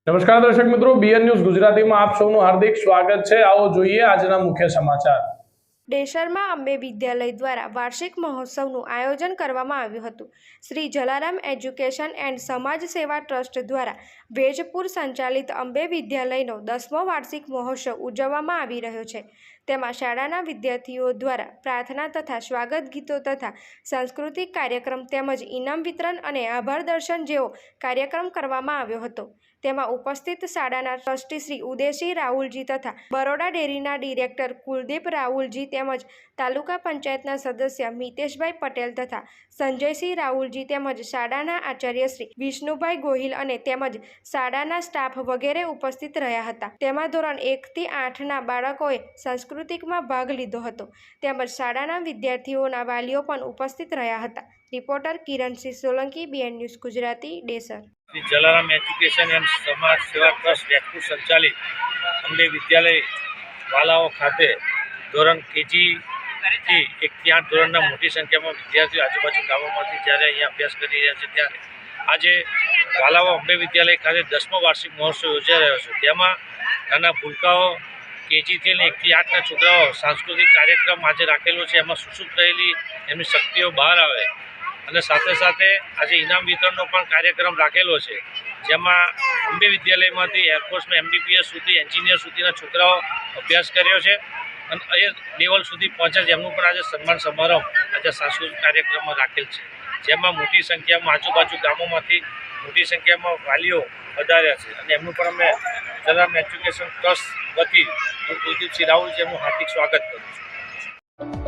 નમસ્કાર દર્શક મિત્રો, બીએન ન્યૂઝ ગુજરાતીમાં આપ સૌનું હાર્દિક સ્વાગત છે। આવો જોઈએ આજના મુખ્ય સમાચાર। ડેસરમાં અંબે વિદ્યાલય દ્વારા વાર્ષિક મહોત્સવનું આયોજન કરવામાં આવ્યું હતું। શ્રી જલારામ એજ્યુકેશન એન્ડ સમાજ સેવા ટ્રસ્ટ દ્વારા વેજપુર સંચાલિત અંબે વિદ્યાલયનો 10મો વાર્ષિક મહોત્સવ ઉજવવામાં આવી રહ્યો છે। તેમાં શાળાના વિદ્યાર્થીઓ દ્વારા પ્રાર્થના તથા સ્વાગત ગીતો તથા સાંસ્કૃતિક કાર્યક્રમ તેમજ ઇનામ વિતરણ અને આભાર દર્શન જેવો કાર્યક્રમ કરવામાં આવ્યો હતો। તેમાં ઉપસ્થિત શાળાના ટ્રસ્ટી શ્રી ઉદયસિંહ રાહુલજી તથા બરોડા ડેરીના ડિરેક્ટર કુલદીપ રાહુલજી તેમજ તાલુકા પંચાયતના સદસ્ય મિતેશભાઈ પટેલ તથા સંજયસિંહ રાહુલજી તેમજ શાળાના આચાર્ય શ્રી વિષ્ણુભાઈ ગોહિલ અને તેમજ શાળાના સ્ટાફ વગેરે ઉપસ્થિત રહ્યા હતા। તેમાં ધોરણ 1 થી 8ના બાળકોએ સાંસ્કૃતિકમાં ભાગ લીધો હતો તેમજ શાળાના વિદ્યાર્થીઓના વાલીઓ પણ ઉપસ્થિત રહ્યા હતા। Reporter Kiransinh Solanki, BN news Gujarati, Desar. Shri Jalaram education and સમાજ સેવા ટ્રસ્ટ વેજપુર સંચાલિત અંબે વિદ્યાલય વાલાઓ ખાતે ધોરણ કેજી થી 1 થી 8 ધોરણના મોટી સંખ્યામાં વિદ્યાર્થીઓ આજુબાજુ ગામોમાંથી જ્યારે અહીંયા અભ્યાસ કરી રહ્યા છે ત્યારે આજે વાલાઓ અંબે વિદ્યાલય ખાતે 10મો વાર્ષિક મહોત્સવ યોજાઈ રહ્યો છે। તેમાં નાના ભૂલકાઓ કેજીથી લઈને 1 થી 8ના છોકરાઓ સાંસ્કૃતિક કાર્યક્રમ આજે રાખેલો છે। એમાં સુસુપ્ત રહેલી એમની શક્તિઓ બહાર આવે અને સાથે સાથે આજે ઇનામ વિતરણનો પણ કાર્યક્રમ રાખેલો છે, જેમાં અંબે વિદ્યાલયમાંથી એરફોર્સમાં MBBS સુધી એન્જિનિયર સુધીના છોકરાઓ અભ્યાસ કર્યો છે અને એ લેવલ સુધી પહોંચ્યા છે। એમનું પણ આજે સન્માન સમારોહ આજે સાંસ્કૃતિક કાર્યક્રમમાં રાખેલ છે, જેમાં મોટી સંખ્યામાં આજુબાજુ ગામોમાંથી મોટી સંખ્યામાં વાલીઓ વધાર્યા છે અને એમનું પણ અમે જલારામ એજ્યુકેશન ટ્રસ્ટ વતી હું કુલદીપસિંહ રાહુલ છે એમનું હાર્દિક સ્વાગત કરું છું।